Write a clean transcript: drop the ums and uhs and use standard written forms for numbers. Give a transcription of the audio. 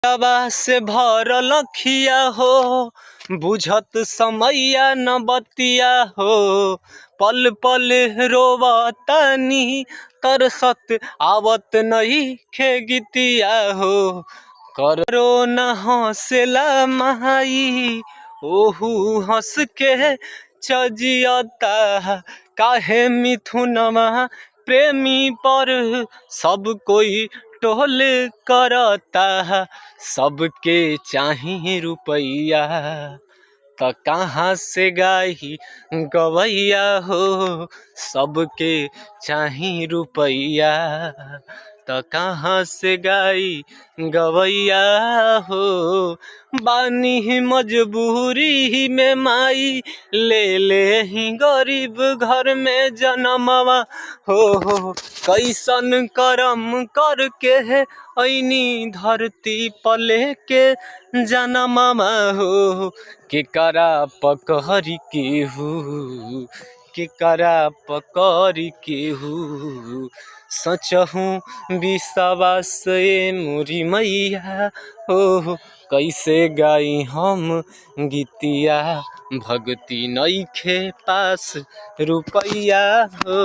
दवा से भरल अखिया हो, बुझत समैया न बतिया हो। पल पल रोवतानी, तरसत आवत नइखे गीतिया हो। करो न हंसेला माई, ओहू हंस के चजियता। काहे मिथुनमा प्रेमी पर सब कोई टोल करता। सबके चाही रुपैया, त कहाँ से गाई गवैया हो। सबके चाही रुपैया, त कहाँ से गाई गवैया हो। बानी मजबूरी में माई, ले ही गरीब घर में जनमवा हो। कैसन करम करके ऐनी धरती पले के जनमवा हो। केकरा पकड़ केहू, केकरा पकड़ केहू। सचहू विश्वास मोरी मैया हो। कैसे गाई हम गीतिया, भक्ति नइखे पास रुपैया हो।